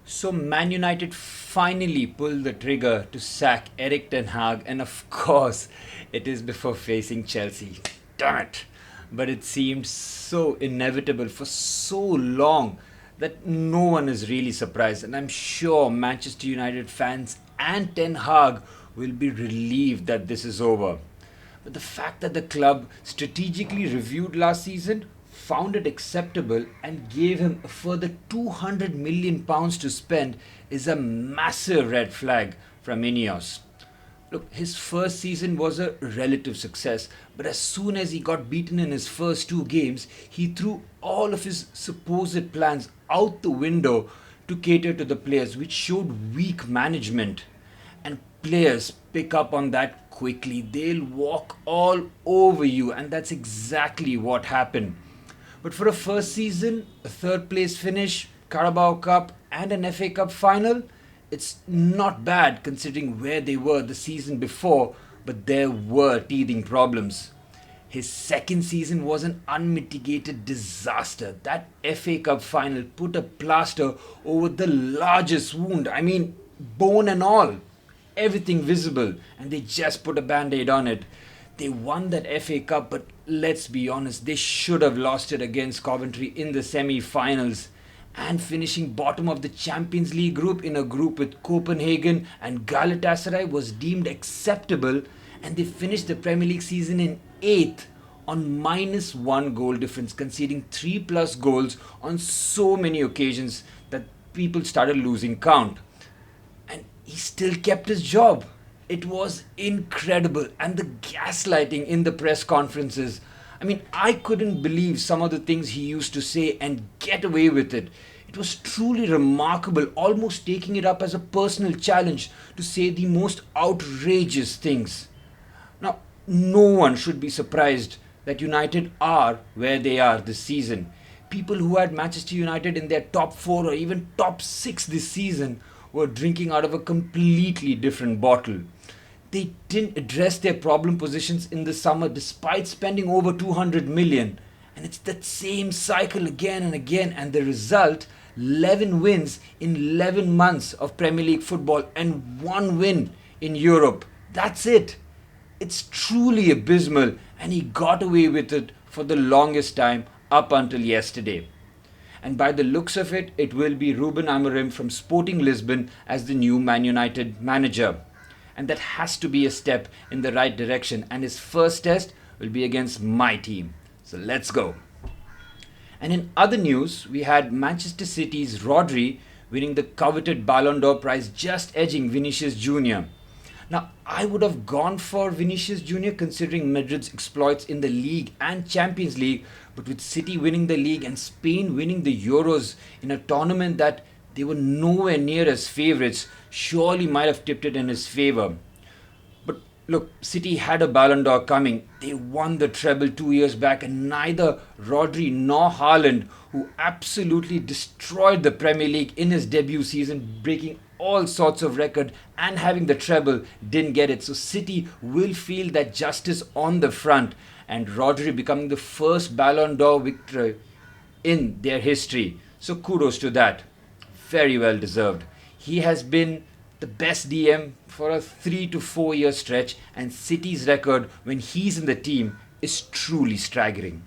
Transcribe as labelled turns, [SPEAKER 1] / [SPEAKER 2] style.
[SPEAKER 1] So Man United finally pulled the trigger to sack Erik Ten Hag, and of course, it is before facing Chelsea. Damn it! But it seemed so inevitable for so long that no one is really surprised, and I'm sure Manchester United fans and Ten Hag will be relieved that this is over. But the fact that the club strategically reviewed last season, found it acceptable, and gave him a further £200 million to spend is a massive red flag from Ineos. Look, his first season was a relative success, but as soon as he got beaten in his first two games, he threw all of his supposed plans out the window to cater to the players, which showed weak management. And players pick up on that quickly. They'll walk all over you, and that's exactly what happened. But for a first season, a third place finish, Carabao Cup, and an FA Cup final, it's not bad considering where they were the season before, but there were teething problems. His second season was an unmitigated disaster. That FA Cup final put a plaster over the largest wound. I mean, bone and all. Everything visible, and they just put a band aid on it. They won that FA Cup, but let's be honest, they should have lost it against Coventry in the semi finals. And finishing bottom of the Champions League group in a group with Copenhagen and Galatasaray was deemed acceptable, and they finished the Premier League season in 8th on -1 goal difference, conceding 3 plus goals on so many occasions that people started losing count. And he still kept his job. It was incredible. And the gaslighting in the press conferences. I mean, I couldn't believe some of the things he used to say and get away with it. It was truly remarkable, almost taking it up as a personal challenge to say the most outrageous things. Now, no one should be surprised that United are where they are this season. People who had Manchester United in their top 4 or even top 6 this season were drinking out of a completely different bottle. They didn't address their problem positions in the summer despite spending over 200 million. And it's that same cycle again and again, and the result 11 wins in 11 months of Premier League football and 1 win in Europe. That's it. It's truly abysmal, and he got away with it for the longest time up until yesterday. And by the looks of it, it will be Ruben Amorim from Sporting Lisbon as the new Man United manager. And that has to be a step in the right direction, and his first test will be against my team. So let's go. And in other news, we had Manchester City's Rodri winning the coveted Ballon d'Or prize, just edging Vinicius Jr. Now, I would have gone for Vinicius Jr. considering Madrid's exploits in the League and Champions League, but with City winning the League and Spain winning the Euros in a tournament that they were nowhere near as favourites, surely might have tipped it in his favour. But look, City had a Ballon d'Or coming. They won the treble 2 years back, and neither Rodri nor Haaland, who absolutely destroyed the Premier League in his debut season, breaking all sorts of record and having the treble, didn't get it. So City will feel that justice on the front, and Rodri becoming the first Ballon d'Or victor in their history. So kudos to that. Very well deserved. He has been the best DM for a 3 to 4 year stretch, and City's record when he's in the team is truly staggering.